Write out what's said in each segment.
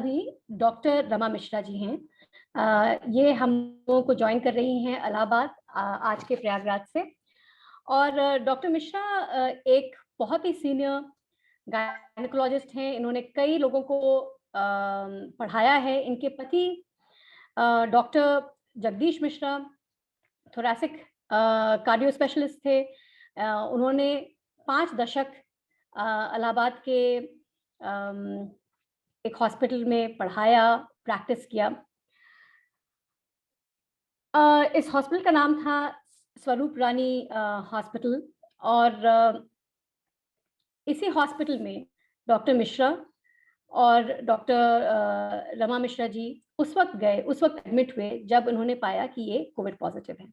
अभी डॉक्टर रमा मिश्रा जी हैं। ये हम लोगों को ज्वाइन कर रही हैं इलाहाबाद आज के प्रयागराज से। और डॉक्टर मिश्रा एक बहुत ही सीनियर गायनेकोलॉजिस्ट हैं। इन्होंने कई लोगों को पढ़ाया है। इनके पति doctor Jagdish Mishra thoracic cardio specialist थे। उन्होंने 5 दशक इलाहाबाद के एक हॉस्पिटल में पढ़ाया, प्रैक्टिस किया। इस हॉस्पिटल का नाम था स्वरूप रानी हॉस्पिटल। और इसी हॉस्पिटल में डॉक्टर मिश्रा और डॉक्टर रमा मिश्रा जी उस वक्त एडमिट हुए जब उन्होंने पाया कि ये कोविड पॉजिटिव है।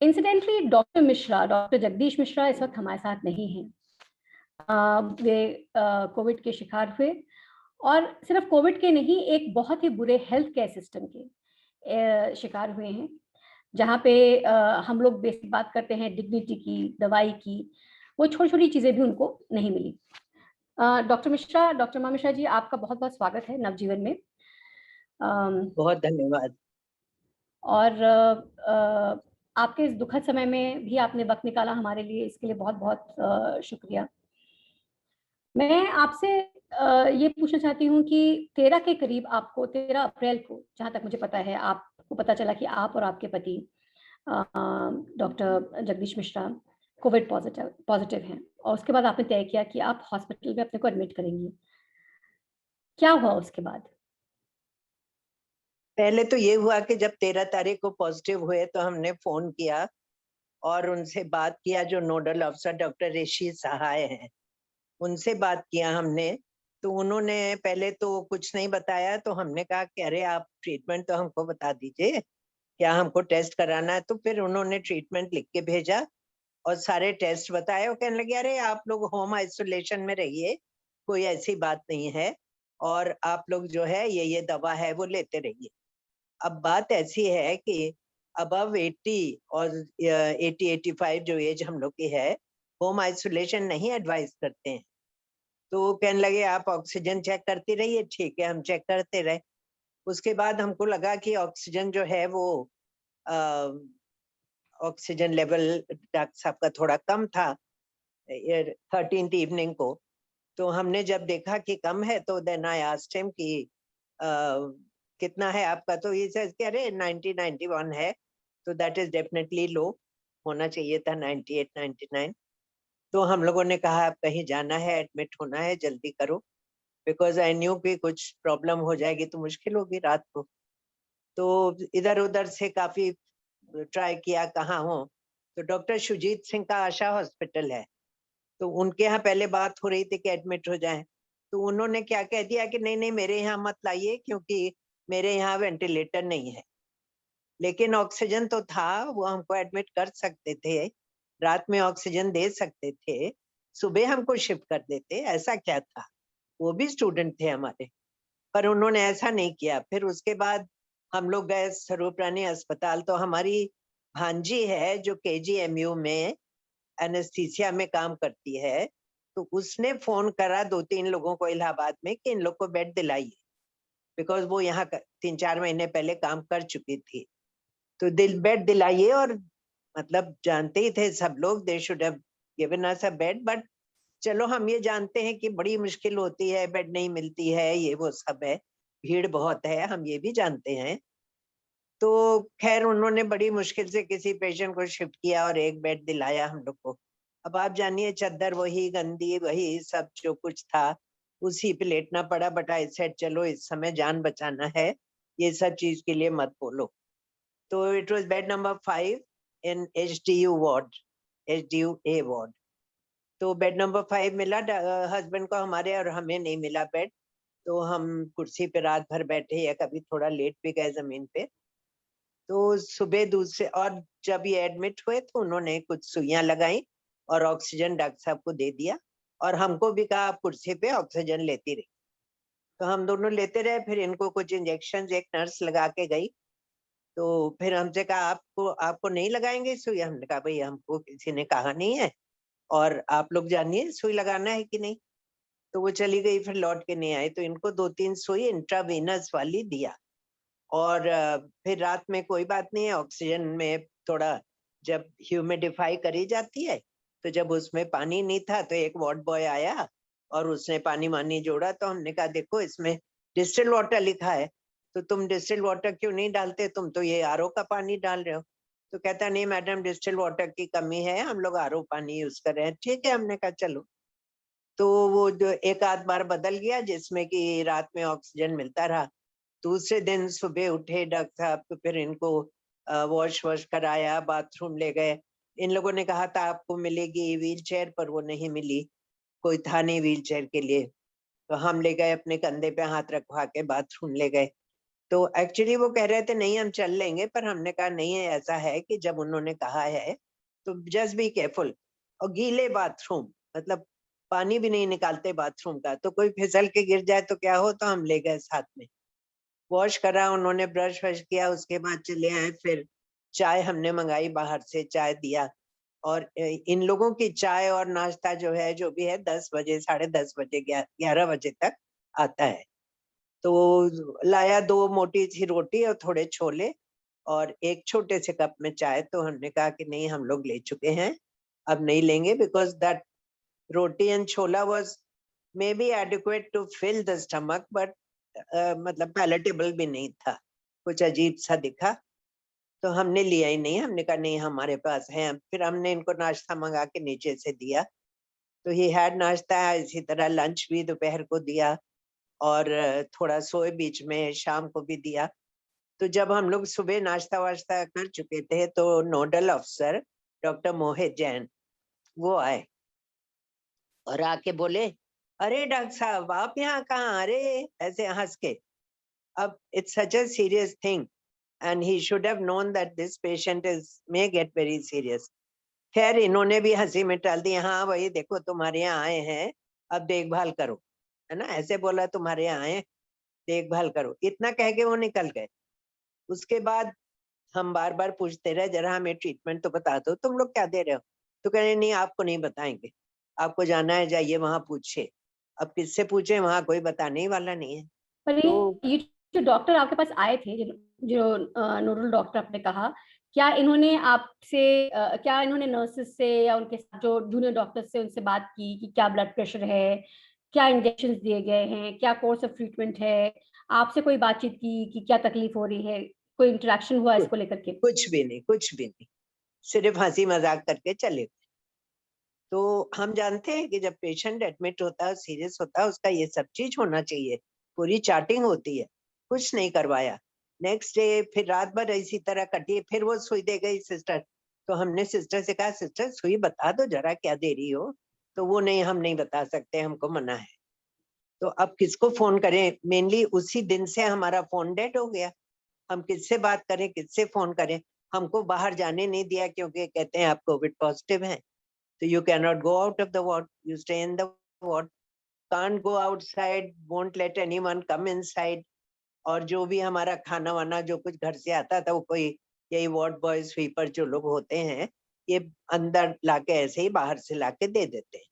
इंसिडेंटली डॉक्टर जगदीश मिश्रा इस वक्त हमारे साथ नहीं हैं। वे कोविड के शिकार हुए, और सिर्फ कोविड के नहीं, एक बहुत ही बुरे हेल्थ केयर सिस्टम के शिकार हुए हैं, जहाँ पे हम लोग बेसिक बात करते हैं डिग्निटी की, दवाई की, वो छोटी छोटी चीज़ें भी उनको नहीं मिली। डॉक्टर मा मिश्रा जी, आपका बहुत बहुत स्वागत है नवजीवन में। बहुत धन्यवाद। और आपके इस दुखद समय में भी आपने वक्त निकाला हमारे लिए, इसके लिए बहुत बहुत शुक्रिया। मैं आपसे ये पूछना चाहती हूँ कि 13 अप्रैल को, जहाँ तक मुझे पता है, आपको पता चला कि आप और आपके पति doctor Jagdish Mishra Covid positive हैं, और उसके बाद आपने तय किया कि आप हॉस्पिटल में अपने को एडमिट करेंगी। क्या हुआ उसके बाद? पहले तो ये हुआ कि जब 13 तारीख को पॉजिटिव हुए तो हमने फोन किया और उनसे बात किया, जो नोडल अफसर डॉक्टर ऋषि सहाय हैं, उनसे बात किया हमने। तो उन्होंने पहले तो कुछ नहीं बताया, तो हमने कहा कि अरे आप ट्रीटमेंट तो हमको बता दीजिए, क्या हमको टेस्ट कराना है। तो फिर उन्होंने ट्रीटमेंट लिख के भेजा और सारे टेस्ट बताए। वो कहने लगे अरे आप लोग होम आइसोलेशन में रहिए, कोई ऐसी बात नहीं है, और आप लोग जो है ये दवा है वो लेते रहिए। अब बात ऐसी है कि अबव 80 और 80-85 जो एज हम लोग की है, होम आइसोलेशन नहीं एडवाइस करते हैं। तो कहने लगे आप ऑक्सीजन चेक करती रहिए। ठीक है, हम चेक करते रहे। उसके बाद हमको लगा कि ऑक्सीजन जो है वो ऑक्सीजन लेवल डॉक्टर साहब का थोड़ा कम था 13th इवनिंग को। तो हमने जब देखा कि कम है तो देन आई आस्क्ड हिम कि कितना है आपका। तो ये सेज कि अरे 90-91 है, तो दैट इज डेफिनेटली लो, होना चाहिए था 98-99। तो हम लोगों ने कहा आप कहीं जाना है, एडमिट होना है, जल्दी करो, बिकॉज आई न्यू कि कुछ प्रॉब्लम हो जाएगी तो मुश्किल होगी रात को। तो इधर उधर से काफी ट्राई किया कहाँ हो। तो डॉक्टर सुजीत सिंह का आशा हॉस्पिटल है, तो उनके यहाँ पहले बात हो रही थी कि एडमिट हो जाए। तो उन्होंने क्या कह दिया कि नहीं नहीं मेरे यहाँ मत लाइए, क्योंकि मेरे यहाँ वेंटिलेटर नहीं है। लेकिन ऑक्सीजन तो था, वो हमको एडमिट कर सकते थे, रात में ऑक्सीजन दे सकते थे, सुबह हमको शिफ्ट कर देते, ऐसा क्या था। वो भी स्टूडेंट थे हमारे, पर उन्होंने ऐसा नहीं किया। फिर उसके बाद हम लोग गए स्वरूप रानी अस्पताल। तो हमारी भांजी है जो KGMU में एनेस्थीसिया में काम करती है, तो उसने फोन करा 2-3 लोगों को इलाहाबाद में कि इन लोग को बेड दिलाइए, बिकॉज वो यहाँ 3-4 महीने पहले काम कर चुकी थी। तो बेड दिलाइए, और मतलब जानते ही थे सब लोग, they should have given us a bed, but चलो हम ये जानते हैं कि बड़ी मुश्किल होती है, बेड नहीं मिलती है, ये वो सब है, भीड़ बहुत है, हम ये भी जानते हैं। तो खैर उन्होंने बड़ी मुश्किल से किसी पेशेंट को शिफ्ट किया और एक बेड दिलाया हम लोग को। अब आप जानिए चादर वही गंदी, वही सब जो कुछ था उसी पे लेटना पड़ा। बट आई सेड चलो इस समय जान बचाना है, ये सब चीज के लिए मत बोलो। तो it was bed number 5 in HDU ward, HDU-A ward. तो बेड नंबर 5 मिला हस्बैंड को हमारे, और हमें नहीं मिला बेड। तो हम कुर्सी पे रात भर बैठे, या कभी थोड़ा लेट भी गए जमीन पे। तो सुबह दूसरे, और जब ये एडमिट हुए तो उन्होंने कुछ सुइयां लगाई और ऑक्सीजन डॉक्टर साहब को दे दिया, और हमको भी कहा आप कुर्सी पे ऑक्सीजन लेती रही। तो हम दोनों लेते रहे। फिर इनको कुछ इंजेक्शन एक नर्स लगा के गई। तो फिर हमसे कहा आपको आपको नहीं लगाएंगे सुई। हमने कहा भाई हमको किसी ने कहा नहीं है, और आप लोग जानिए सुई लगाना है कि नहीं। तो वो चली गई, फिर लौट के नहीं आई, तो इनको 2-3 सुई इंट्रावेनस वाली दिया। और फिर रात में कोई बात नहीं है, ऑक्सीजन में थोड़ा जब ह्यूमिडिफाई करी जाती है, तो जब उसमें पानी नहीं था तो एक वार्ड बॉय आया और उसने पानी वानी जोड़ा, तो हमने कहा देखो इसमें डिस्टिल वाटर लिखा है, तो तुम डिस्टिल वाटर क्यों नहीं डालते, तुम तो ये आरओ का पानी डाल रहे हो। तो कहता नहीं मैडम, डिस्टिल वाटर की कमी है, हम लोग आरओ पानी यूज कर रहे हैं। ठीक है, हमने कहा चलो। तो वो जो एक आध बार बदल गया जिसमें कि रात में ऑक्सीजन मिलता रहा। दूसरे दिन सुबह उठे डॉक्टर साहब, तो फिर इनको वॉश वॉश कराया, बाथरूम ले गए। इन लोगों ने कहा था आपको मिलेगी व्हील चेयर, पर वो नहीं मिली, कोई था नहीं व्हील चेयर के लिए। तो हम ले गए, अपने कंधे पे हाथ रखवा के बाथरूम ले गए। तो एक्चुअली वो कह रहे थे नहीं हम चल लेंगे, पर हमने कहा नहीं है, ऐसा है कि जब उन्होंने कहा है तो जस्ट बी केयरफुल। और गीले बाथरूम, मतलब पानी भी नहीं निकालते बाथरूम का, तो कोई फिसल के गिर जाए तो क्या हो, तो हम ले गए साथ में। वॉश करा उन्होंने, ब्रश वश किया, उसके बाद चले आए। फिर चाय हमने मंगाई बाहर से, चाय दिया। और इन लोगों की चाय और नाश्ता जो है, जो भी है 10 बजे, 10:30 बजे, 11 बजे तक आता है। तो लाया 2 मोटी सी रोटी और थोड़े छोले और एक छोटे से कप में चाय। तो हमने कहा कि नहीं, हम लोग ले चुके हैं, अब नहीं लेंगे, because that roti and chhola was may be adequate to fill the stomach, but मतलब पैलेटेबल भी नहीं था, कुछ अजीब सा दिखा। तो हमने लिया ही नहीं, हमने कहा नहीं हमारे पास है। फिर हमने इनको नाश्ता मंगा के नीचे से दिया, तो ही हैड नाश्ता। इसी तरह लंच भी दोपहर को दिया और थोड़ा सोए बीच में, शाम को भी दिया। तो जब हम लोग सुबह नाश्ता वाश्ता कर चुके थे, तो नोडल अफसर डॉक्टर मोहित जैन वो आए और आके बोले, अरे डॉक्टर साहब आप यहाँ कहाँ, अरे ऐसे हंस के। अब it's such a serious thing and he should have known that this patient is may get very serious. खैर इन्होंने भी हंसी में टाल दी, हाँ भाई देखो तुम्हारे यहाँ आए हैं, अब देखभाल करो, है ना, ऐसे बोला, तुम्हारे यहाँ आए देखभाल करो, इतना कह के वो निकल गए। उसके बाद हम बार बार पूछते रहे, जरा हमें ट्रीटमेंट तो बता दो, तुम लोग क्या दे रहे हो। तो कह रहे नहीं आपको नहीं बताएंगे, आपको जाना है जाइए वहां पूछिए। अब किससे पूछे, वहां कोई बताने ही वाला नहीं है। पर तो ये जो डॉक्टर आपके पास आए थे, जो नोडल डॉक्टर आपने कहा, क्या इन्होंने आपसे क्या इन्होंने नर्सेस से या उनके साथ जो जूनियर डॉक्टर से उनसे बात की कि क्या ब्लड प्रेशर है, क्या इंजेक्शन दिए गए हैं, क्या कोर्स ऑफ ट्रीटमेंट है, आपसे कोई बातचीत की कि क्या तकलीफ हो रही है, कोई इंटरेक्शन हुआ इसको लेकर के? कुछ भी नहीं, कुछ भी नहीं, सिर्फ हंसी मजाक करके चले। तो हम जानते हैं कि जब पेशेंट एडमिट होता है, सीरियस होता है, उसका ये सब चीज होना चाहिए, पूरी चार्टिंग होती है, कुछ नहीं करवाया। नेक्स्ट डे फिर रात भर इसी तरह कटी, फिर वो सुई दे गई सिस्टर। तो हमने सिस्टर से कहा सिस्टर सुई बता दो जरा क्या दे रही हो, तो वो नहीं हम नहीं बता सकते, हमको मना है। तो अब किसको फोन करें, मेनली उसी दिन से हमारा फोन डेड हो गया। हम किससे बात करें, किससे फोन करें, हमको बाहर जाने नहीं दिया क्योंकि कहते हैं आप कोविड पॉजिटिव हैं, so you cannot go out of the ward, you stay in the ward, can't go outside, won't let anyone come inside। और जो भी हमारा खाना वाना जो कुछ घर से आता था, वो कोई यही वार्ड बॉय स्वीपर जो लोग होते हैं, ये अंदर लाके ऐसे ही बाहर से लाके दे देते हैं।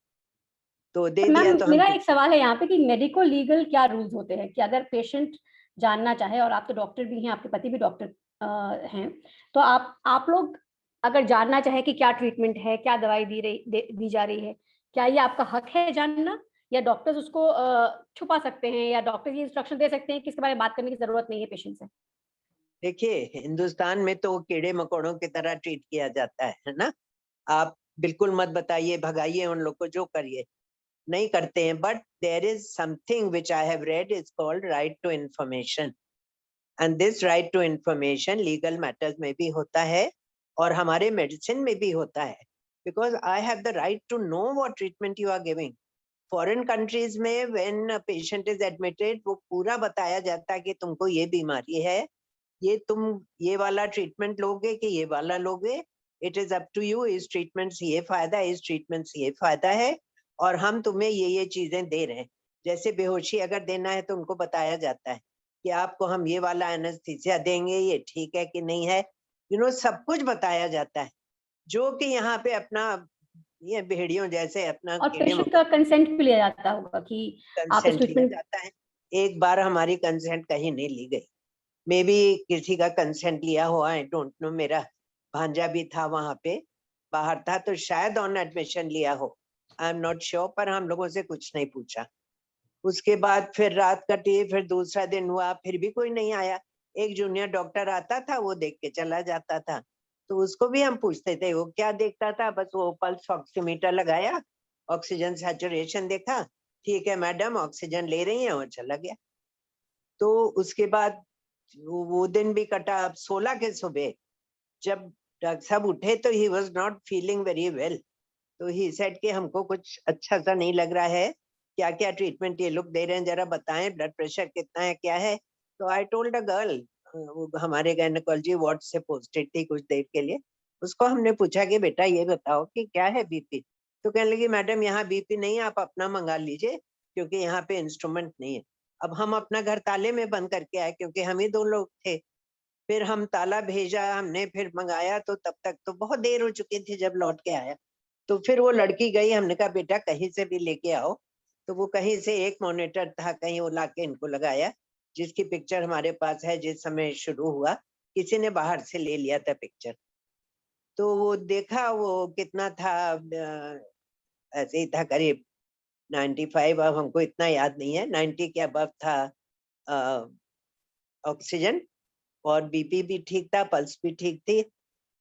तो दे दिया मैम तो हम मेरा एक सवाल है यहाँ पे कि मेडिको लीगल क्या रूल्स होते हैं कि अगर पेशेंट जानना चाहे, और आप तो डॉक्टर भी हैं, आपके पति भी डॉक्टर हैं, तो आप लोग अगर जानना चाहे कि क्या ट्रीटमेंट है, क्या दवाई दी जा रही है, क्या ये आपका हक है जानना, या डॉक्टर्स उसको छुपा सकते हैं, या डॉक्टर ये इंस्ट्रक्शन दे सकते हैं कि इसके बारे में बात करने की जरूरत नहीं है पेशेंट से? देखिए हिंदुस्तान में तो कीड़े मकोड़ों की तरह ट्रीट किया जाता है ना। आप बिल्कुल मत बताइए, भगाइए उन लोग को, जो करिए, नहीं करते हैं। But there is something which I have read, is called right to information, and this right to information legal matters में भी होता है और हमारे मेडिसिन में भी होता है, because I have the right to know what treatment you are giving. Foreign countries में व्हेन पेशेंट इज एडमिटेड, वो पूरा बताया जाता है कि तुमको ये बीमारी है, ये तुम ये वाला ट्रीटमेंट लोगे कि ये वाला लोगे, it is up to you, इस ट्रीटमेंट से ये फायदा है, इस ट्रीटमेंट से ये फायदा है, और हम तुम्हें ये चीजें दे रहे हैं। जैसे बेहोशी अगर देना है तो उनको बताया जाता है कि आपको हम ये वाला एनेस्थीसिया देंगे, ये ठीक है कि नहीं है, सब कुछ बताया जाता है। जो कि यहाँ पे अपना ये भेड़ियों जैसे अपना और कीड़े पेशेंट का कंसेंट भी लिया जाता होगा कि आप इस कंसेंट लिया ट्रीटमेंट। जाता है। एक बार हमारी कंसेंट कहीं नहीं ली गई, मे बी किसी का कंसेंट लिया हो, आई डोंट नो। मेरा भांजा भी था वहां पे, बाहर था, तो शायद ऑन एडमिशन लिया हो, आई एम नॉट श्योर, पर हम लोगों से कुछ नहीं पूछा। उसके बाद फिर रात कटी, फिर दूसरा दिन हुआ, फिर भी कोई नहीं आया। एक जूनियर डॉक्टर आता था, वो देख के चला जाता था, तो उसको भी हम पूछते थे, वो क्या देखता था, बस वो पल्स ऑक्सीमीटर लगाया, ऑक्सीजन सैचुरेशन देखा, ठीक है मैडम ऑक्सीजन ले रही हैं, और चला गया। तो उसके बाद वो दिन भी कटा। अब 16 के सुबह जब डॉक्टर साहब उठे तो he was not feeling very well, तो ही सेड कि हमको कुछ अच्छा सा नहीं लग रहा है, क्या क्या ट्रीटमेंट ये लोग दे रहे हैं, जरा बताएं, ब्लड प्रेशर कितना है, क्या है। तो आई टोल्ड अ गर्ल, हमारे गायनेकोलॉजी वार्ड से पोस्टेड थी कुछ देर के लिए, उसको हमने पूछा कि बेटा ये बताओ कि क्या है बीपी। तो कहने लगी मैडम यहाँ बीपी नहीं है, आप अपना मंगा लीजिए, क्योंकि यहाँ पे इंस्ट्रूमेंट नहीं है। अब हम अपना घर ताले में बंद करके आए, क्योंकि हम ही 2 लोग थे। फिर हम ताला भेजा हमने, फिर मंगाया, तो तब तक तो बहुत देर हो चुकी थी जब लौट के आया। तो फिर वो लड़की गई, हमने कहा बेटा कहीं से भी लेके आओ। तो वो कहीं से एक मॉनिटर था, कहीं वो लाके इनको लगाया, जिसकी पिक्चर हमारे पास है, जिस समय शुरू हुआ किसी ने बाहर से ले लिया था पिक्चर। तो वो देखा, वो कितना था, ऐसे ही था करीब 95, अब हमको इतना याद नहीं है, 90 के अबव था ऑक्सीजन, और बीपी भी ठीक था, पल्स भी ठीक थी।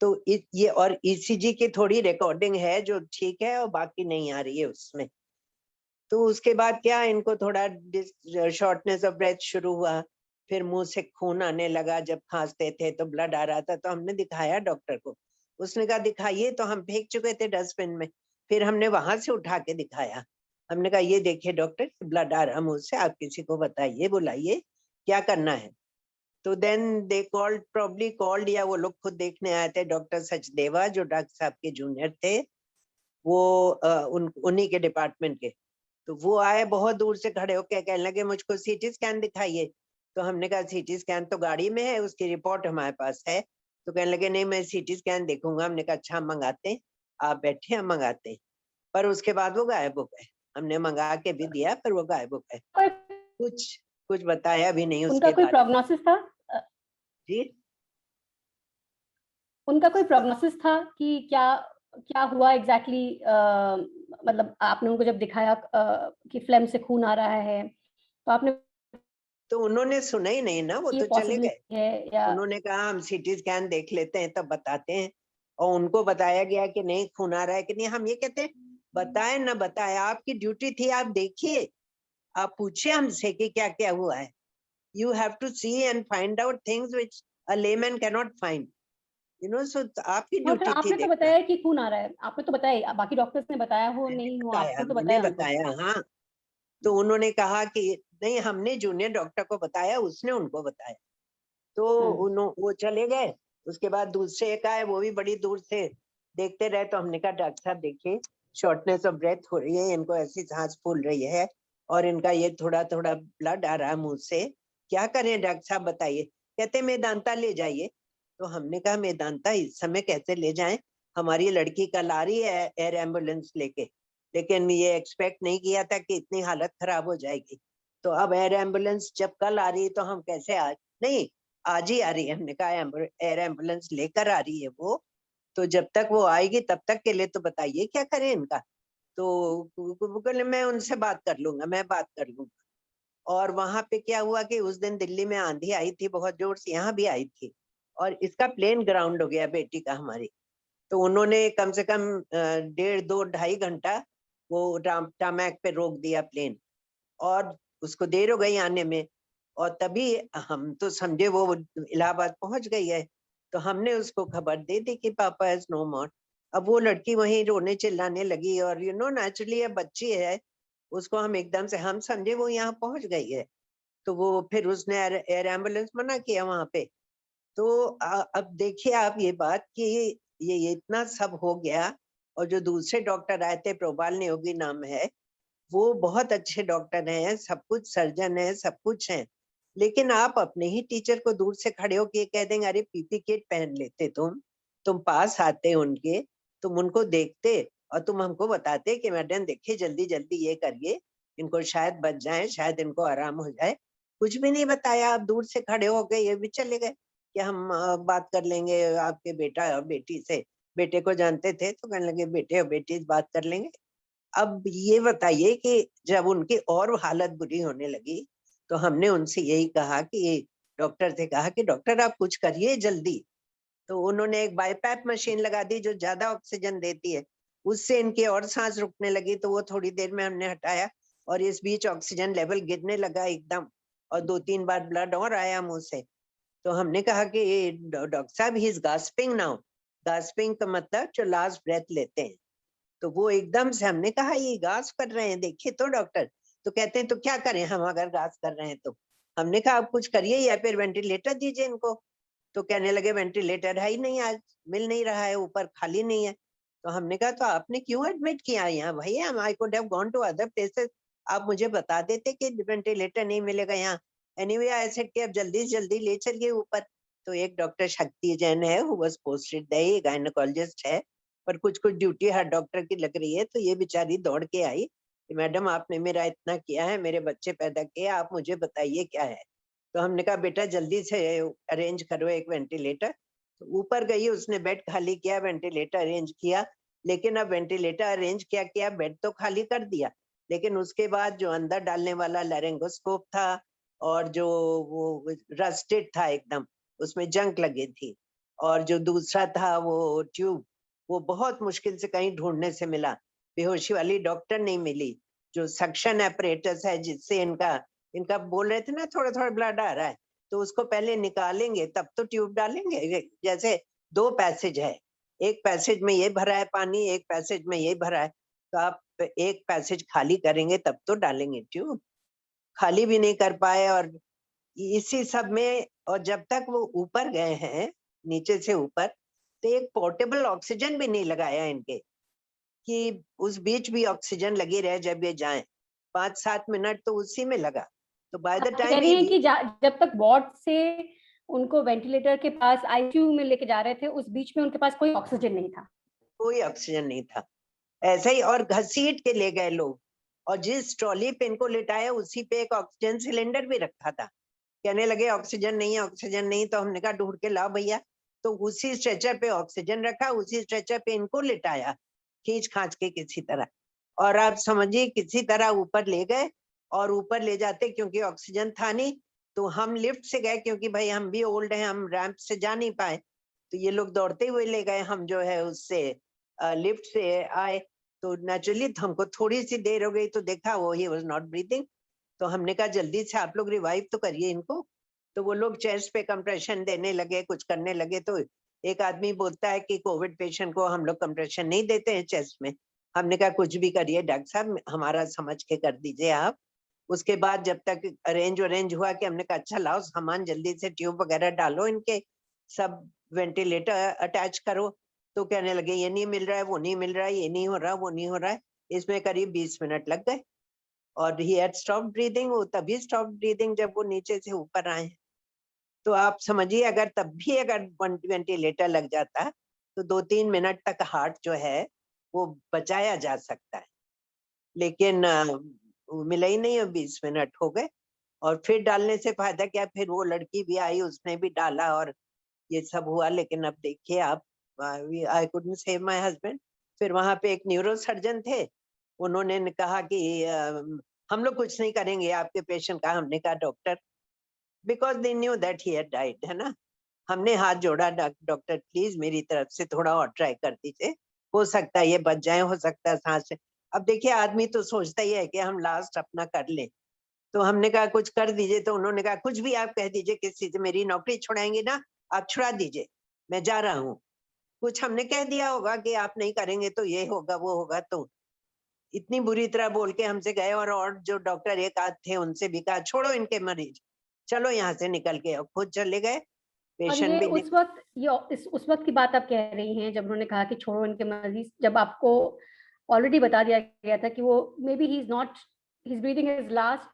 तो ये और ईसीजी की थोड़ी रिकॉर्डिंग है जो ठीक है, और बाकी नहीं आ रही है उसमें। तो उसके बाद क्या, इनको थोड़ा शॉर्टनेस ऑफ ब्रेथ शुरू हुआ, फिर मुंह से खून आने लगा, जब खांसते थे तो ब्लड आ रहा था, तो हमने दिखाया डॉक्टर को। उसने कहा दिखाइए, तो हम फेंक चुके थे डस्टबिन में, फिर हमने वहां से उठा के दिखाया। हमने कहा ये देखिए डॉक्टर, ब्लड आ रहा मुंह से, आप किसी को बताइए, बुलाइए, क्या करना है। तो then they called, probably called, या वो लोग खुद देखने आए थे, डॉक्टर सचदेवा जो डॉक्टर साहब के जूनियर थे, वो उन्हीं के डिपार्टमेंट के। तो वो आए, बहुत दूर से खड़े होके कहने लगे मुझको सीटी स्कैन दिखाइए। तो हमने कहा सीटी स्कैन तो गाड़ी में है, उसकी रिपोर्ट हमारे पास है। तो कहने लगे नहीं मैं सीटी स्कैन देखूंगा। हमने कहा अच्छा हम मंगाते हैं, आप बैठे हम मंगाते हैं। पर उसके बाद वो गायब हो गए, हमने मंगा के भी दिया पर वो गायब हो गए, कुछ कुछ बताया भी नहीं उनका उसके कोई बारे में। प्रोग्नोसिस था? जी, उनका कोई प्रोग्नोसिस था कि क्या क्या हुआ एग्जैक्टली मतलब आपने उनको जब दिखाया कि फ्लेम से खून आ रहा है, तो आपने तो उन्होंने सुना ही नहीं ना, वो ये तो चले गए। पॉसिबिलिटी है या? उन्होंने कहा हम सीटी स्कैन देख लेते हैं तब बताते हैं, और उनको बताया गया कि नहीं खून आ रहा है कि नहीं। हम ये कहते हैं बताए ना बताए, आपकी ड्यूटी थी, आप देखिए, आप पूछिए हमसे कि क्या क्या हुआ है। You have to see and find out things which a layman can not find, you know. So आपकी और फिर ड्यूटी थी आपने तो देखना। बताया कि खून आ रहा है, आपने तो बताया, बाकी डॉक्टर्स ने बताया हो मैंने नहीं हो, बताया, आपने तो मैंने बताया उनको। बताया, हाँ। तो उन्होंने कहा कि नहीं, हमने जूनियर डॉक्टर को बताया, उसने उनको बताया। तो वो चले गए। उसके बाद दूसरे एक आए, वो भी बड़ी दूर से देखते रहे। तो हमने कहा डॉक्टर साहब देखिए, शॉर्टनेस ऑफ ब्रेथ हो रही है, इनको ऐसी सांस फूल रही है, और इनका ये थोड़ा थोड़ा ब्लड आ रहा है मुंह से, क्या करें डॉक्टर साहब बताइए। कहते मेदांता ले जाइए। तो हमने कहा मेदांता इस समय कैसे ले जाएं, हमारी लड़की कल आ रही है एयर एम्बुलेंस लेके, लेकिन ये एक्सपेक्ट नहीं किया था कि इतनी हालत खराब हो जाएगी। तो अब एयर एम्बुलेंस जब कल आ रही है तो हम कैसे आज, नहीं आज ही आ रही है। हमने कहा एयर एम्बुलेंस लेकर आ रही है वो, तो जब तक वो आएगी तब तक के लिए तो बताइए क्या करें इनका। तो वो बोले मैं उनसे बात कर लूंगा, मैं बात कर लूंगा। और वहां पे क्या हुआ कि उस दिन दिल्ली में आंधी आई थी बहुत जोर से, यहाँ भी आई थी, और इसका प्लेन ग्राउंड हो गया बेटी का हमारी। तो उन्होंने कम से कम 1.5-2-2.5 घंटा वो टामैक पे रोक दिया प्लेन, और उसको देर हो गई आने में। और तभी हम तो समझे वो इलाहाबाद पहुंच गई है। तो हमने उसको खबर दे दी कि पापा इज नो मोर। अब वो लड़की वहीं रोने चिल्लाने लगी, और यू नो नेचुरली अब बच्ची है, उसको हम एकदम से, हम समझे वो यहाँ पहुंच गई है। तो वो फिर उसने एयर एम्बुलेंस मना किया वहां पे। तो अब देखिए आप ये बात कि ये इतना सब हो गया। और जो दूसरे डॉक्टर आए थे, प्रोबाल नियोगी नाम है, वो बहुत अच्छे डॉक्टर हैं, सब कुछ सर्जन है, सब कुछ है। लेकिन आप अपने ही टीचर को दूर से खड़े होके कह देंगे अरे पीपी किट पहन लेते तुम पास आते उनके, तुम उनको देखते, और तुम हमको बताते कि मैडम देखिए जल्दी जल्दी ये करिए, इनको शायद बच जाए, शायद इनको आराम हो जाए। कुछ भी नहीं बताया, आप दूर से खड़े हो गए, ये भी चले गए कि हम बात कर लेंगे आपके बेटा और बेटी से। बेटे को जानते थे तो कहने लगे बेटे और बेटी से बात कर लेंगे। अब ये बताइए कि जब उनकी और हालत बुरी होने लगी तो हमने उनसे यही कहा कि डॉक्टर से कहा कि डॉक्टर आप कुछ करिए जल्दी। तो उन्होंने एक बाईपैप मशीन लगा दी जो ज्यादा ऑक्सीजन देती है, उससे इनकी और सांस रुकने लगी, तो वो थोड़ी देर में हमने हटाया और इस बीच ऑक्सीजन लेवल गिरने लगा एकदम, और 2-3 बार ब्लड और आया मुंह से। तो हमने कहा कि डॉक्टर साहब he is gasping now. Gasping का मतलब जो लास्ट ब्रेथ लेते हैं। तो वो एकदम से हमने कहा ये गास कर रहे हैं, देखिए तो डॉक्टर। तो कहते हैं तो क्या करें हम अगर गास कर रहे हैं तो। हमने कहा आप कुछ करिए या फिर वेंटिलेटर दीजिए इनको। तो कहने लगे वेंटिलेटर है ही नहीं, आज मिल नहीं रहा है, ऊपर खाली नहीं है। तो हमने कहा तो आपने क्यों एडमिट किया यहाँ भैया, I could have gone to other places, आप मुझे बता देते कि वेंटिलेटर नहीं मिलेगा यहाँ। एनीवे आई सेड कि अब जल्दी से जल्दी ले चलिए ऊपर। तो एक डॉक्टर शक्ति जैन है, who was posted there, gynaecologist है, पर कुछ कुछ ड्यूटी हर डॉक्टर की लग रही है। तो ये बेचारी दौड़ के आई कि मैडम आपने मेरा इतना किया है, मेरे बच्चे पैदा किए, आप मुझे बताइए क्या है। तो हमने कहा बेटा जल्दी से अरेंज करो एक वेंटिलेटर। तो ऊपर गई, उसने बेड खाली किया, वेंटिलेटर अरेंज किया। लेकिन अब वेंटिलेटर अरेंज क्या किया, बेड तो खाली कर दिया, लेकिन उसके बाद जो अंदर डालने वाला लैरिंगोस्कोप था और जो वो रस्टेड था एकदम, उसमें जंक लगी थी, और जो दूसरा था वो ट्यूब, वो बहुत मुश्किल से कहीं ढूंढने से मिला। बेहोशी वाली डॉक्टर नहीं मिली। जो सक्शन एपरेटस है जिससे इनका इनका बोल रहे थे ना थोड़ा थोड़ा ब्लड आ रहा है, तो उसको पहले निकालेंगे तब तो ट्यूब डालेंगे। जैसे 2 पैसेज है, एक पैसेज में ये भरा है पानी, एक पैसेज में ये भरा है, तो आप एक पैसेज खाली करेंगे तब तो डालेंगे ट्यूब। खाली भी नहीं कर पाए, और इसी सब में, और जब तक वो ऊपर गए हैं, नीचे से ऊपर, तो एक पोर्टेबल ऑक्सीजन भी नहीं लगाया इनके कि उस बीच भी ऑक्सीजन लगी रहे जब ये जाएं। 5-7 मिनट तो उसी में लगा। तो बाय द आप कह टाइम रही ये हैं कि जब तक वार्ड से उनको वेंटिलेटर के पास आईसीयू में लेके जा रहे थे, उस बीच में उनके पास कोई ऑक्सीजन नहीं था। कोई ऑक्सीजन नहीं था। ऐसे ही, और घसीट के ले गए लोग, और जिस ट्रॉली पे इनको लिटाया उसी पे एक ऑक्सीजन सिलेंडर भी रखा था। कहने लगे ऑक्सीजन नहीं है, ऑक्सीजन नहीं। तो हमने कहा ढूंढ के लाओ भैया। तो उसी स्ट्रेचर पे ऑक्सीजन रखा, उसी स्ट्रेचर पे इनको लिटाया खींच खांच के किसी तरह, और आप समझिए किसी तरह ऊपर ले गए। और ऊपर ले जाते क्योंकि ऑक्सीजन था नहीं, तो हम लिफ्ट से गए, क्योंकि भाई हम भी ओल्ड हैं, हम रैंप से जा नहीं पाए। तो ये लोग दौड़ते हुए ले गए, हम जो है उससे लिफ्ट से आए। तो नेचुरली हमको थोड़ी सी देर हो गई तो देखा वो ही वाज नॉट ब्रीथिंग। तो हमने कहा जल्दी से आप लोग रिवाइव तो करिए इनको। तो वो लोग चेस्ट पे कंप्रेशन देने लगे, कुछ करने लगे। तो एक आदमी बोलता है कि कोविड पेशेंट को हम लोग कंप्रेशन नहीं देते हैं चेस्ट में। हमने कहा कुछ भी करिए डॉक्टर साहब, हमारा समझ के कर दीजिए आप। उसके बाद जब तक अरेंज हुआ कि हमने कहा अच्छा लाओ सामान जल्दी से, ट्यूब वगैरह डालो इनके, सब वेंटिलेटर अटैच करो। तो कहने लगे ये नहीं मिल रहा है, वो नहीं मिल रहा है, ये नहीं हो रहा, वो नहीं हो रहा है। इसमें करीब 20 मिनट लग गए, और ही हैड स्टॉप ब्रीदिंग। वो तभी स्टॉप ब्रीदिंग जब वो नीचे से ऊपर आए। तो आप समझिए अगर तब भी अगर वेंटिलेटर लग जाता तो 2-3 मिनट तक हार्ट जो है वो बचाया जा सकता है। लेकिन वो मिला ही नहीं, और 20 मिनट हो गए। और फिर डालने से फायदा क्या, फिर वो लड़की भी आई, उसने भी डाला, और ये सब हुआ। लेकिन अब देखिए आप, I couldn't save my husband. फिर वहां पे एक न्यूरो सर्जन थे, उन्होंने कहा कि हम लोग कुछ नहीं करेंगे आपके पेशेंट का। हमने कहा doctor, because they knew that he had died, है ना। हमने हाथ जोड़ा, डॉक्टर प्लीज मेरी तरफ से थोड़ा और ट्राई कर दीजिए, हो सकता है ये बच जाए, हो सकता है सांस। अब देखिए आदमी तो सोचता ही है कि हम लास्ट अपना कर लें। तो हमने कहा कुछ कर दीजिए। तो उन्होंने कहा कुछ भी आप कह दीजिए, किसी से मेरी नौकरी छुड़ाएंगे ना, आप छुड़ा दीजिए, मैं जा रहा हूँ। कुछ हमने कह दिया होगा कि आप नहीं करेंगे तो ये होगा वो होगा। तो इतनी बुरी तरह बोल के हमसे गए, और जो डॉक्टर एक आध थे उनसे भी कहा छोड़ो इनके मरीज, चलो यहाँ से निकल के, और खुद चले गए। और पेशेंट ये भी उस वक्त, ये उस वक्त की बात आप कह रही हैं जब उन्होंने कहा कि छोड़ो इनके मरीज, जब आपको ऑलरेडी बता दिया गया था कि वो may be he is not, his breathing is last,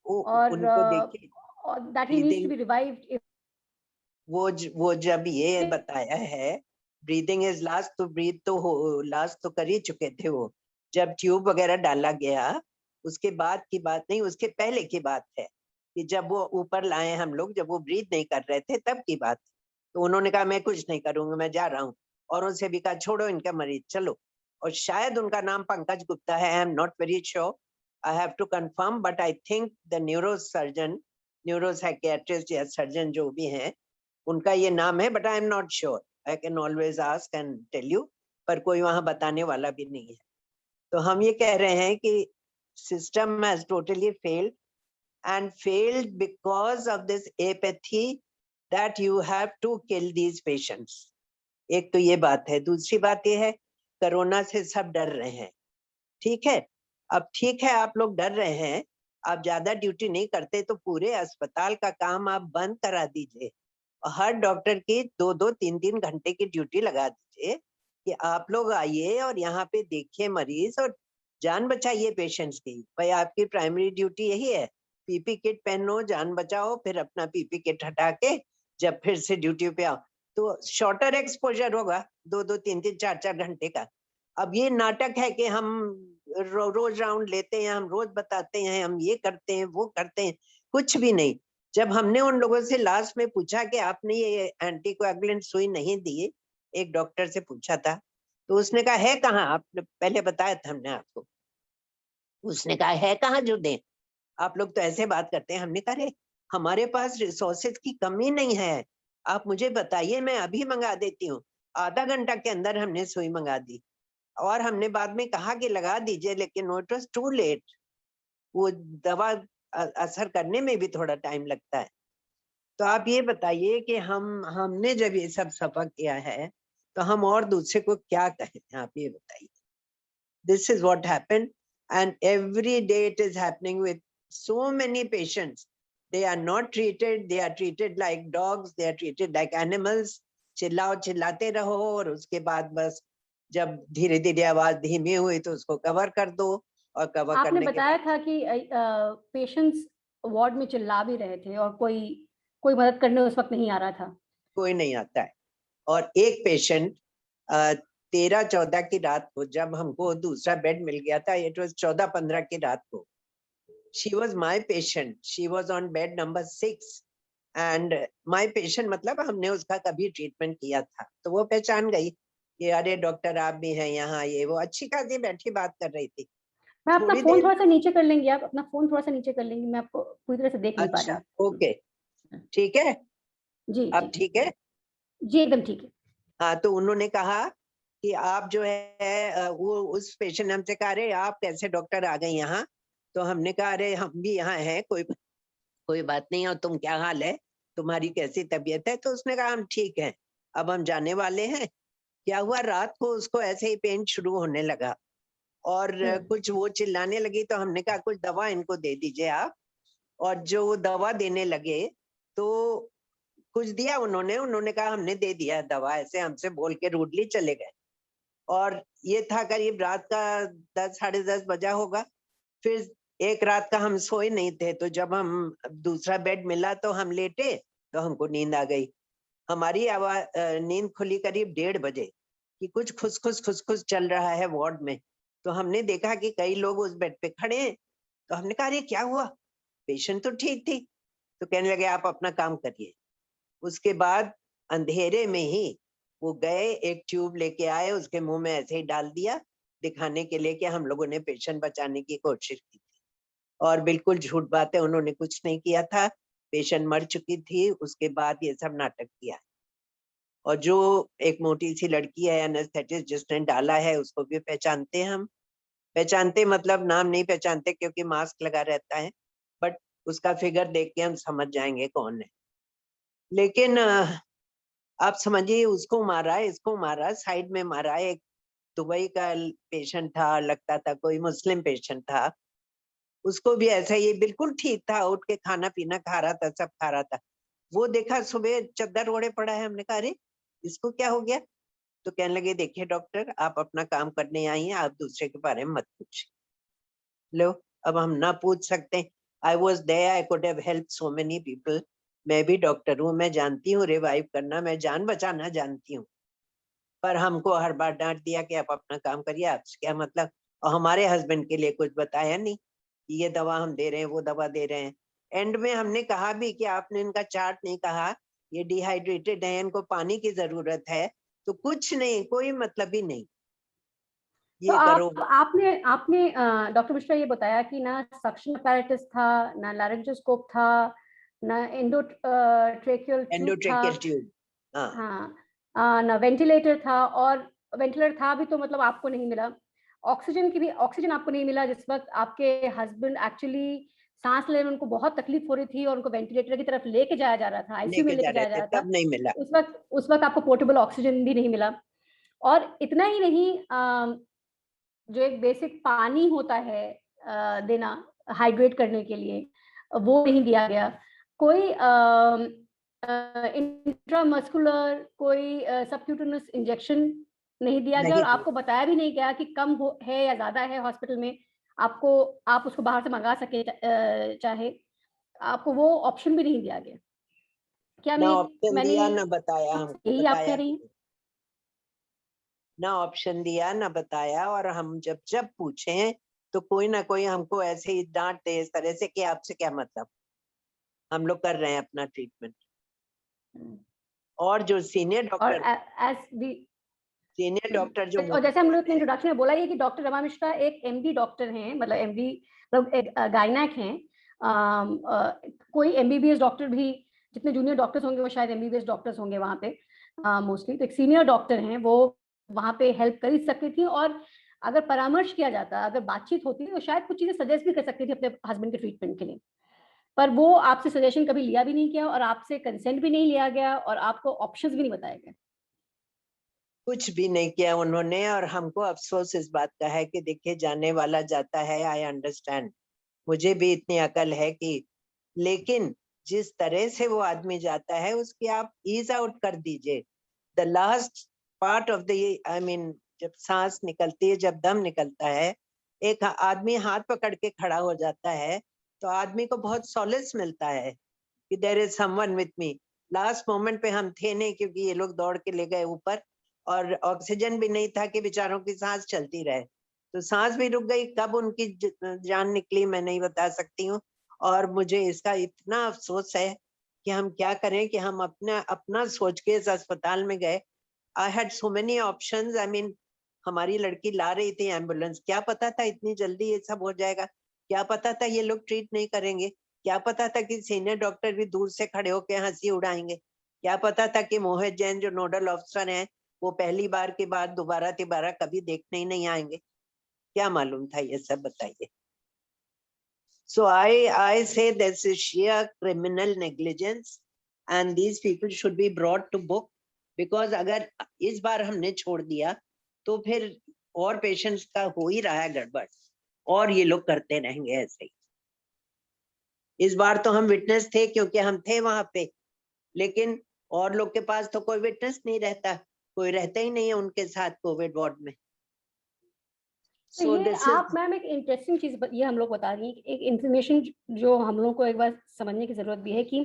और उनको देखिए that he needs to breathing, be revived. वो जब ये बताया है ब्रीदिंग इज लास्ट, तो ब्रीथ तो लास्ट तो कर ही चुके थे वो, जब ट्यूब वगैरह डाला गया उसके बाद की बात नहीं, उसके पहले की बात है कि जब वो ऊपर लाए हम लोग, जब वो ब्रीथ नहीं कर रहे थे तब की बात। तो उन्होंने कहा मैं कुछ नहीं करूंगा, मैं जा रहा हूँ, और उनसे भी कहा छोड़ो इनका मरीज, चलो। और शायद उनका नाम पंकज गुप्ता है, I am not very sure, I have to confirm, but I think the neuro surgeon, neuro psychiatrist या सर्जन जो भी है उनका ये नाम है, but I am not sure, I can always ask and tell you, पर कोई वहां बताने वाला भी नहीं है। तो हम ये कह रहे हैं कि system has totally failed, and failed because of this apathy that you have to kill these patients. एक तो ये बात है। दूसरी बात ये है, कोरोना से सब डर रहे हैं, ठीक है। अब ठीक है, आप लोग डर रहे हैं, आप ज्यादा ड्यूटी नहीं करते तो पूरे अस्पताल का काम आप बंद करा दीजिए और हर डॉक्टर की 2-2, 3-3 घंटे की ड्यूटी लगा दीजिए कि आप लोग आइए और यहाँ पे देखिए मरीज और जान बचाइए पेशेंट्स की। भाई आपकी प्राइमरी ड्यूटी यही है, पीपी किट पहनो, जान बचाओ, फिर अपना पीपी किट हटा के जब फिर से ड्यूटी पे आओ तो शॉर्टर एक्सपोजर होगा 2-2, 3-3, 4-4 घंटे का। अब ये नाटक है कि हम रोज राउंड लेते हैं, हम रोज बताते हैं, हम ये करते हैं वो करते हैं, कुछ भी नहीं। जब हमने उन लोगों से लास्ट में पूछा कि आपने ये एंटीकोएगुलेंट सुई नहीं दी, एक डॉक्टर से पूछा था, तो उसने कहा है कहाँ, आपने पहले बताया था हमने आपको, उसने कहा है कहाँ जो दें, आप लोग तो ऐसे बात करते हैं। हमने कहा अरे हमारे पास रिसोर्सेज की कमी नहीं है, आप मुझे बताइए मैं अभी मंगा देती हूँ। आधा घंटा के अंदर हमने सुई मंगा दी और हमने बाद में कहा कि लगा दीजिए, लेकिन इट वाज टू लेट, वो दवा असर करने में भी थोड़ा टाइम लगता है। तो आप ये बताइए कि हमने जब ये सब सफर किया है तो हम और दूसरे को क्या कहें, आप ये बताइए। This is what happened, and every day it is happening with so many patients. They are not treated, they are treated like dogs, they are treated like animals. चिल्लाओ, चिल्लाते रहो और उसके बाद बस जब धीरे धीरे आवाज धीमी हुई तो उसको कवर कर दो, और कवर आपने करने के बताया बाद था कि पेशेंट्स वार्ड में चिल्ला भी रहे थे और कोई मदद करने उस वक्त नहीं आ रहा था। कोई नहीं आता है। और एक पेशेंट 13-14 की रात को जब हमको दूसरा बेड मिल गया था, इट वाज 14-15 की रात को, she was my patient, she was on bed number 6 and my patient मतलब हमने उसका कभी ट्रीटमेंट किया था, तो वो पहचान गई कि अरे डॉक्टर आप भी हैं यहाँ, ये वो, अच्छी खासी बैठी बात कर रही थी। मैं अपना थोड़ी फोन देर, थोड़ा सा नीचे कर लेंगे, आप अपना फोन थोड़ा सा नीचे कर लेंगे, मैं आपको पूरी तरह से देख नहीं पा रही अच्छा हूँ। ओके, ठीक है, जी अब जी ठीक है। जी, एकदम ठीक है। हाँ, तो उन्होंने कहा कि आप जो है वो उस पेशेंट ने हमसे कहा अरे आप कैसे डॉक्टर आ गए यहाँ, तो हमने कहा अरे हम भी यहाँ हैं, कोई बात नहीं, और तुम क्या हाल है, तुम्हारी कैसी तबीयत है। तो उसने कहा हम ठीक हैं, अब हम जाने वाले हैं। क्या हुआ, रात को उसको ऐसे ही पेन शुरू होने लगा और कुछ वो चिल्लाने लगी, तो हमने कहा कुछ दवा इनको दे दीजिए आप। और जो वो दवा देने लगे तो कुछ दिया उन्होंने कहा हमने दे दिया दवा, ऐसे हमसे बोल के रूडली चले गए। और ये था करीब रात का 10, 10:30 बजा होगा। फिर एक रात का हम सोए नहीं थे, तो जब हम दूसरा बेड मिला तो हम लेटे तो हमको नींद आ गई। हमारी आवाज नींद खुली करीब 1:30 बजे कि कुछ खुस चल रहा है वार्ड में। तो हमने देखा कि कई लोग उस बेड पे खड़े हैं, तो हमने कहा अरे क्या हुआ, पेशेंट तो ठीक थी। तो कहने लगे आप अपना काम करिए। उसके बाद अंधेरे में ही वो गए, एक ट्यूब लेके आए, उसके मुंह में ऐसे ही डाल दिया, दिखाने के लिए कि हम लोगों ने पेशेंट बचाने की कोशिश की थी। और बिल्कुल झूठ बात है, उन्होंने कुछ नहीं किया था, पेशेंट मर चुकी थी, उसके बाद ये सब नाटक किया। और जो एक मोटी सी लड़की है एनेस्थेटिस्ट जिसने डाला है, उसको भी पहचानते हैं हम, पहचानते मतलब नाम नहीं पहचानते क्योंकि मास्क लगा रहता है, बट उसका फिगर देख के हम समझ जाएंगे कौन है। लेकिन आप समझिए, उसको मारा, इसको मारा, साइड में मारा। एक दुबई का पेशेंट था, लगता था कोई मुस्लिम पेशेंट था, उसको भी ऐसा ही बिल्कुल ठीक था, उठ के खाना पीना खा रहा था, सब खा रहा था। वो देखा सुबह चद्दर ओढ़े पड़ा है, हमने कहा अरे इसको क्या हो गया। तो कहने लगे देखिए डॉक्टर, आप अपना काम करने आई हैं, आप दूसरे के बारे में मत पूछिए। लो, अब हम ना पूछ सकते। I was there, I could have help so many people. मैं भी डॉक्टर हूँ, मैं जानती हूँ रिवाइव करना, मैं जान बचाना जानती हूँ। पर हमको हर बार डांट दिया कि आप अपना काम करिए, आपसे क्या मतलब। और हमारे हस्बैंड के लिए कुछ बताया नहीं कि ये दवा हम दे रहे हैं, वो दवा दे रहे हैं। एंड में हमने कहा भी कि आपने इनका चार्ट नहीं कहा, ये डिहाइड्रेटेड है, इनको पानी की जरूरत है, तो कुछ नहीं, कोई मतलब ही नहीं। तो ये करो आपने आपने डॉक्टर मिश्रा ये बताया कि ना सक्शन अपैरेटस था, ना लैरिंजोस्कोप था, ना एंडोट्रेकियल ट्यूब था, एंडोट्रेकियल ट्यूब, हाँ हाँ, ना वेंटिलेटर था, और वेंटिलेटर था भी तो मतलब आपको नहीं मिला। ऑक्सीजन की भी ऑक्सीजन आपको नहीं मिला जिस वक्त आपके हस्बैंड एक्चुअली सांस लेने में उनको बहुत तकलीफ हो रही थी और उनको वेंटिलेटर की तरफ लेके जाया जा रहा था, आईसीयू में लेके जा लेके रहे जाया जा थे, रहा था। तब नहीं मिला। उस वक्त आपको पोर्टेबल ऑक्सीजन भी नहीं मिला। और इतना ही नहीं, जो एक बेसिक पानी होता है देना हाइड्रेट करने के लिए, वो नहीं दिया गया। कोई इंट्रामस्कुलर, कोई सबक्यूटेनियस इंजेक्शन नहीं दिया गया, और नहीं दिया। आपको बताया भी नहीं गया कि कम है या ज्यादा है हॉस्पिटल में, आपको आप उसको बाहर से मंगा सके चाहे, आपको वो ऑप्शन भी नहीं दिया गया। क्या ना मैं ऑप्शन मैंने दिया, ना बताया, हमको यही आप कह बताया रही हैं? ना ऑप्शन दिया, ना बताया। और हम जब जब पूछे तो कोई ना कोई हमको ऐसे ही डांटते इस तरह से कि आपसे क्या मतलब, हम लोग कर रहे हैं अपना ट्रीटमेंट। और जो और एज वी सीनियर डॉक्टर जो और जैसे हम लोग ने है, इंट्रोडक्शन में बोला, ये कि डॉक्टर रमा मिश्रा एक एमडी डॉक्टर हैं, मतलब एमडी मतलब एक गायनेक हैं। कोई एमबीबीएस डॉक्टर भी, जितने जूनियर डॉक्टर्स होंगे वो शायद एमबीबीएस डॉक्टर्स होंगे वहाँ पे मोस्टली। तो एक सीनियर डॉक्टर हैं, वो वहाँ पे हेल्प कर ही सकती थी, और अगर परामर्श किया जाता, अगर बातचीत होती तो शायद कुछ चीजें सजेस्ट भी कर सकती थी अपने हस्बैंड के ट्रीटमेंट के लिए। पर वो आपसे सजेशन कभी लिया भी नहीं किया, और आपसे कंसेंट भी नहीं लिया गया, और आपको ऑप्शंस भी नहीं बताए गए। कुछ भी नहीं किया उन्होंने। और हमको अफसोस इस बात का है कि देखिए, जाने वाला जाता है, आई अंडरस्टैंड, मुझे भी इतनी अकल है कि, लेकिन जिस तरह से वो आदमी जाता है उसकी आप ईज आउट कर दीजिए। The last part of the, I mean, जब सांस निकलती है, जब दम निकलता है, एक आदमी हाथ पकड़ के खड़ा हो जाता है तो आदमी को बहुत सॉलेस मिलता है कि there is someone with me. Last moment पे हम थे नहीं, क्योंकि ये लोग दौड़ के ले गए ऊपर, और ऑक्सीजन भी नहीं था कि बेचारों की सांस चलती रहे। तो सांस भी रुक गई, कब उनकी जान निकली मैं नहीं बता सकती हूँ। और मुझे इसका इतना अफसोस है कि हम क्या करें कि हम अपना अपना सोच के इस अस्पताल में गए। I had so many options, I mean, हमारी लड़की ला रही थी एम्बुलेंस, क्या पता था इतनी जल्दी ये सब हो जाएगा, क्या पता था ये लोग ट्रीट नहीं करेंगे, क्या पता था कि सीनियर डॉक्टर भी दूर से खड़े होकर हंसी उड़ाएंगे, क्या पता था कि मोहित जैन जो नोडल ऑफिसर हैं वो पहली बार के बाद दोबारा तिबारा कभी देखने ही नहीं आएंगे। क्या मालूम था ये सब, बताइए। So I say this is sheer criminal negligence and these people should be brought to book, because अगर इस बार हमने छोड़ दिया तो फिर और पेशेंट्स का हो ही रहा है गड़बड़, और ये लोग करते रहेंगे ऐसे ही। इस बार तो हम विटनेस थे क्योंकि हम थे वहां पे, लेकिन और लोग के पास तो कोई विटनेस नहीं रहता, कोई रहता ही नहीं है उनके साथ कोविड वार्ड में। तो So ये this आप is, मैम एक इंटरेस्टिंग चीज ये हम लोग बता रही हैं, एक इंफॉर्मेशन जो हम लोग को एक बार समझने की जरूरत भी है कि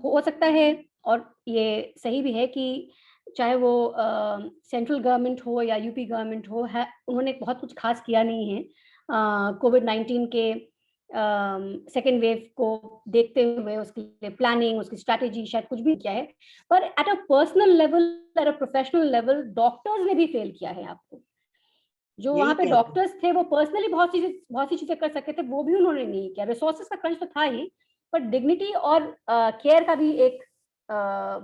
हो सकता है, और ये सही भी है कि चाहे वो सेंट्रल गवर्नमेंट हो या यूपी गवर्नमेंट हो, है उन्होंने बहुत कुछ खास किया नहीं है कोविड-19 के सेकेंड वेव को देखते हुए, उसके लिए प्लानिंग, उसकी स्ट्रैटेजी शायद कुछ भी किया है। पर at a personal level, at a professional level, doctors ने भी फेल किया है आपको। जो यही वहाँ पे कह रहे हैं। डॉक्टर्स थे वो पर्सनली बहुत सी चीजें कर सकते थे, वो भी उन्होंने नहीं किया। रिसोर्सेज का क्रंच तो था ही, पर डिग्निटी और केयर का भी एक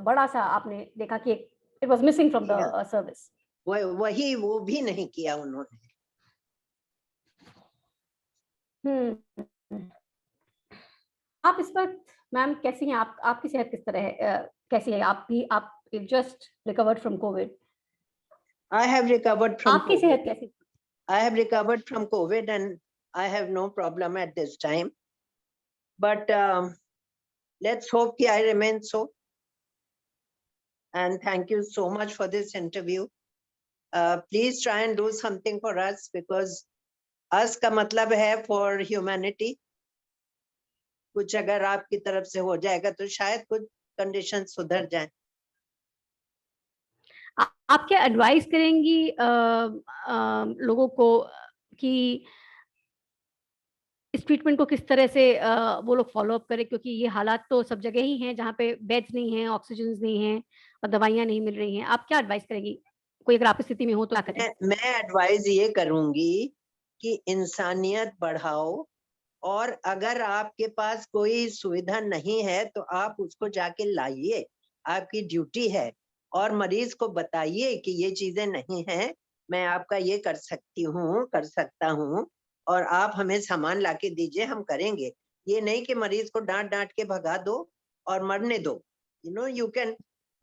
बड़ा सा आपने देखा कि it was missing from Yeah, the service. वही वो भी नहीं किया उन्होंने। हम्म। आप इस वक्त मैम कैसी हैं? आप आपकी सेहत किस तरह है? कैसी है? आप just recovered from Covid, I have recovered from आपकी COVID. सेहत कैसी? I have recovered from COVID and I have no problem at this time. But let's hope that I remain so. And thank you so much for this interview. Please try and do something for us, because us का मतलब है for humanity. कुछ अगर आपकी तरफ से हो जाएगा तो शायद कुछ कंडीशन सुधर जाए। आप क्या एडवाइस करेंगी लोगों को कि इस ट्रीटमेंट को किस तरह से वो लोग फॉलो अप करें, क्योंकि ये हालात तो सब जगह ही हैं जहाँ पे बेड्स नहीं हैं, ऑक्सीजन नहीं है और दवाइयाँ नहीं मिल रही हैं। आप क्या एडवाइस करेंगी? कोई अगर आप स्थिति में हो तो क्या करें? मैं एडवाइस ये करूंगी कि इंसानियत बढ़ाओ, और अगर आपके पास कोई सुविधा नहीं है तो आप उसको जाके लाइए, आपकी ड्यूटी है। और मरीज को बताइए कि ये चीजें नहीं है, मैं आपका ये कर सकती हूँ, कर सकता हूँ, और आप हमें सामान लाके दीजिए, हम करेंगे। ये नहीं कि मरीज को डांट डांट के भगा दो और मरने दो। यू कैन,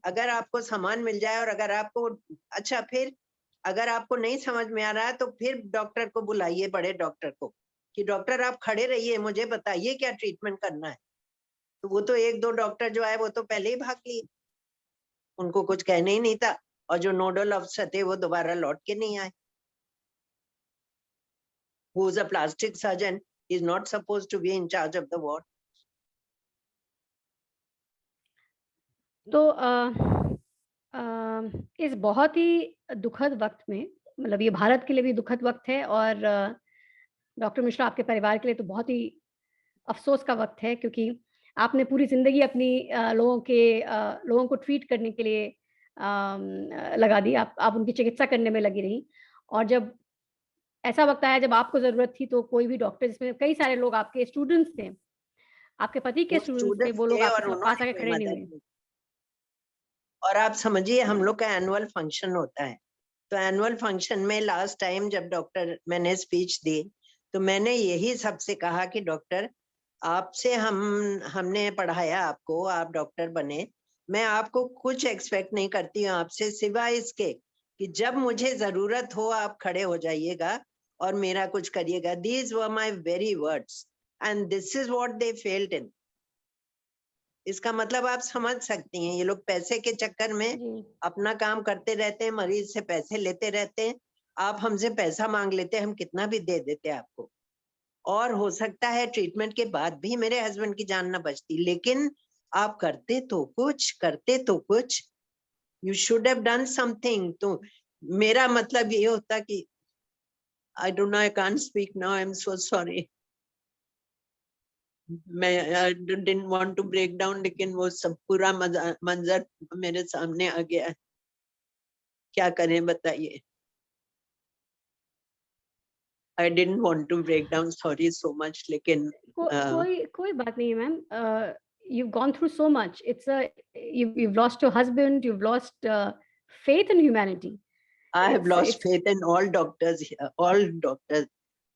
अगर आपको सामान मिल जाए, और अगर आपको, अच्छा फिर अगर आपको नहीं समझ में आ रहा है तो फिर डॉक्टर को बुलाइए, बड़े डॉक्टर को, कि डॉक्टर आप खड़े रहिए, मुझे बताइए क्या ट्रीटमेंट करना है। तो वो तो एक दो डॉक्टर जो आए वो तो पहले ही भाग लिए, उनको कुछ कहने ही नहीं था, और जो नोडल अफसर थे वो दोबारा लौट के नहीं आए। Who is a plastic surgeon is not suppose to be in charge of the ward. तो इस बहुत ही दुखद वक्त में, मतलब ये भारत के लिए भी दुखद वक्त है और डॉक्टर मिश्रा आपके परिवार के लिए तो बहुत ही अफसोस का वक्त है, क्योंकि आपने पूरी जिंदगी अपनी लोगों को ट्रीट करने के लिए लगा दी। आप उनकी चिकित्सा करने में लगी रही, और जब ऐसा वक्त आया जब आपको जरूरत थी तो कोई भी डॉक्टर, जिसमें कई सारे लोग आपके स्टूडेंट्स थे, आपके पति के वो स्टूडेंट्स थे, स्टूडेंट्स वो लोग थे आपके और पास उन्होंने आके कोई खड़े नहीं मदद हुए। नहीं। और आप समझिए, हम लोग का एनुअल फंक्शन होता है, तो एनुअल फंक्शन में लास्ट टाइम जब डॉक्टर मैंने स्पीच दी, तो मैंने यही सबसे कहा कि डॉक्टर, आपसे हमने पढ़ाया आपको, आप डॉक्टर बने, मैं आपको कुछ एक्सपेक्ट नहीं करती हूँ आपसे, सिवाय इसके कि जब मुझे जरूरत हो आप खड़े हो जाइएगा और मेरा कुछ करिएगा। These were my very words, and this is what they failed in. इसका मतलब आप समझ सकती हैं, ये लोग पैसे के चक्कर में जी। अपना काम करते रहते हैं, मरीज से पैसे लेते रहते हैं। आप हमसे पैसा मांग लेते हैं, हम कितना भी दे देते हैं आपको, और हो सकता है ट्रीटमेंट के बाद भी मेरे हस्बैंड की जान ना बचती, लेकिन आप करते तो कुछ, you should have done something. तो मेरा मतलब ये होता कि I don't know, I can't speak now, I am so sorry. मैं didn't want to break down, लेकिन वो सब पूरा मंजर मेरे सामने आ गया। क्या करें बताइए। I didn't want to break down, sorry so much, लेकिन कोई बात नहीं है ma'am. you've gone through so much. You've lost your husband, you've lost faith in humanity. I have lost It's faith in all doctors, all doctors.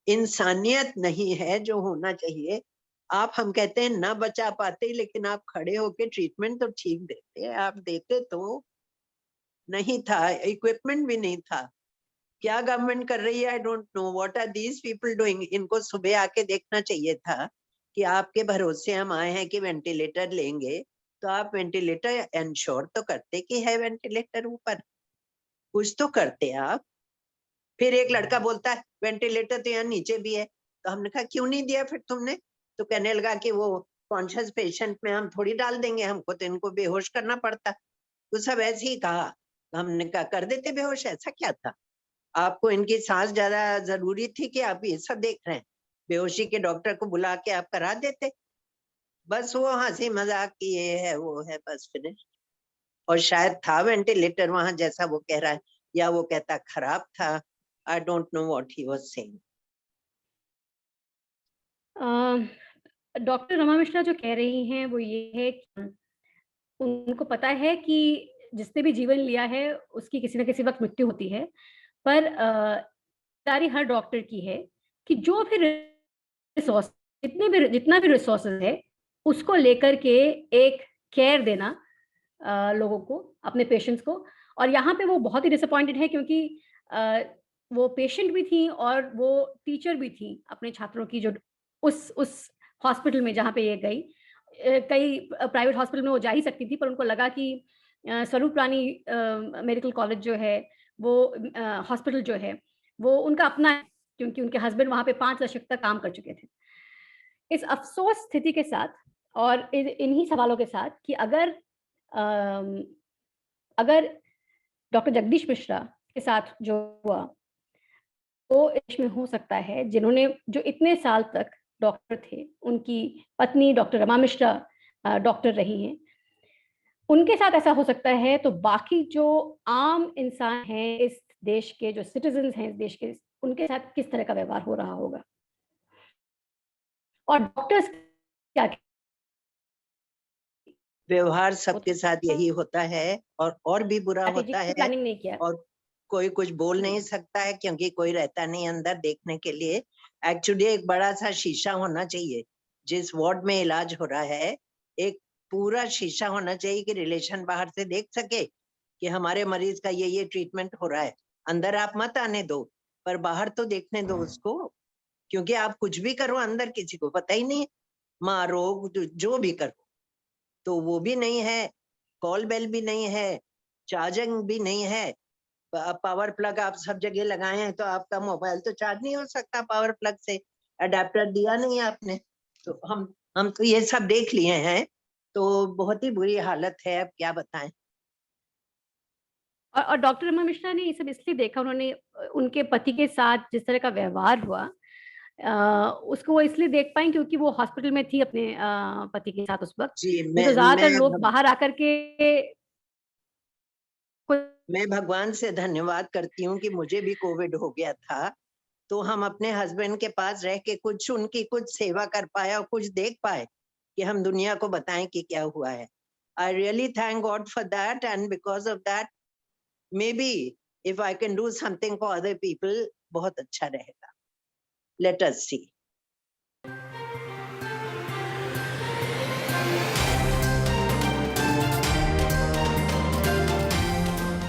इंसानियत नहीं है जो होना चाहिए। आप, हम कहते हैं ना बचा पाते, लेकिन आप खड़े होके ट्रीटमेंट तो ठीक देते, आप देते तो। नहीं था, इक्विपमेंट भी नहीं था। क्या गवर्नमेंट कर रही है, I don't know. What are these people doing? इनको सुबह आके देखना चाहिए था कि आपके भरोसे हम आए हैं कि वेंटिलेटर लेंगे, तो आप वेंटिलेटर इंश्योर तो करते कि है वेंटिलेटर ऊपर, कुछ तो करते आप। फिर एक लड़का बोलता है वेंटिलेटर तो यहाँ नीचे भी है, तो हमने कहा क्यों नहीं दिया फिर तुमने? तो कहने लगा कि वो कॉन्शियस पेशेंट में हम थोड़ी डाल देंगे, हमको तो इनको बेहोश करना पड़ता। तो सब ऐसे ही कहा, तो हमने कहा कर देते बेहोश, ऐसा क्या था? आपको इनकी सांस ज्यादा जरूरी थी कि आप ये सब देख रहे हैं? बेहोशी के डॉक्टर को बुला के आप करा देते। बस वो हंसी मजाक की, ये है वो है, बस फिनिश। और शायद था वेंटिलेटर वहां जैसा वो कह रहा है, या वो कहता खराब था। आई don't know what he was saying. Doctor Rama Mishra जो कह रही हैं वो ये है कि उनको पता है कि जिसने भी जीवन लिया है उसकी किसी न किसी वक्त मृत्यु होती है, पर जिम्मेदारी हर डॉक्टर की है कि जो भी रिसोर्स, जितना भी रिसोर्सेज है, उसको लेकर के एक केयर देना लोगों को, अपने पेशेंट्स को। और यहाँ पे वो बहुत ही डिसअपॉइंटेड है, क्योंकि अ, वो पेशेंट भी थी और वो टीचर भी थी अपने छात्रों की, जो उस हॉस्पिटल में जहाँ पे ये गई। कई प्राइवेट हॉस्पिटल में वो जा ही सकती थी, पर उनको लगा कि स्वरूप रानी मेडिकल कॉलेज जो है, वो हॉस्पिटल जो है, वो उनका अपना है, क्योंकि उनके हस्बैंड वहाँ पे 5 दशक तक काम कर चुके थे। इस अफ़सोस स्थिति के साथ और इन्हीं सवालों के साथ कि अगर डॉक्टर जगदीश मिश्रा के साथ जो हुआ वो इसमें हो सकता है, जिन्होंने जो इतने साल तक डॉक्टर थे, उनकी पत्नी डॉक्टर रमा मिश्रा डॉक्टर रही हैं, उनके साथ ऐसा हो सकता है, तो बाकी जो आम इंसान हैं इस देश के, जो सिटीजन्स हैं इस देश के, उनके साथ किस तरह का व्यवहार हो रहा होगा? और डॉक्टर्स क्या व्यवहार सबके होता साथ यही होता है और भी बुरा होता है प्लानिंग नहीं किया? और कोई कुछ बोल नहीं सकता है क्योंकि कोई रहता नहीं अंदर देखने के लिए। एक्चुअली एक बड़ा सा शीशा होना चाहिए जिस वार्ड में इलाज हो रहा है, एक पूरा शीशा होना चाहिए कि रिलेशन बाहर से देख सके कि हमारे मरीज का ये ट्रीटमेंट हो रहा है। अंदर आप मत आने दो, पर बाहर तो देखने दो उसको, क्योंकि आप कुछ भी करो अंदर किसी को पता ही नहीं है, मारो जो भी करो, तो वो भी नहीं है, कॉल बेल भी नहीं है, चार्जिंग भी नहीं है। पावर प्लग आप सब जगह लगाए हैं तो आपका मोबाइल तो चार्ज नहीं हो सकता पावर प्लग से, अडेप्टर दिया नहीं आपने। तो हम तो ये सब देख लिए हैं, तो बहुत ही बुरी हालत है, अब क्या बताएं। और डॉक्टर रमा मिश्रा ने ये सब इसलिए देखा, उन्होंने उनके पति के साथ जिस तरह का व्यवहार हुआ, उसको वो इसलिए देख पाई क्योंकि वो हॉस्पिटल में थी अपने पति के साथ उस वक़्त। जी, नहीं तो ज़्यादातर लोग बाहर आकर के मैं भगवान से धन्यवाद करती हूँ कि मुझे भी कोविड हो गया था, तो हम अपने हस्बैंड के पास रह के कुछ उनकी कुछ सेवा कर पाए और कुछ देख पाए कि हम दुनिया को बताएं कि क्या हुआ है। I really thank God for that, and because of that may be if I can do something for other people, बहुत अच्छा रहेगा। लेट अस सी।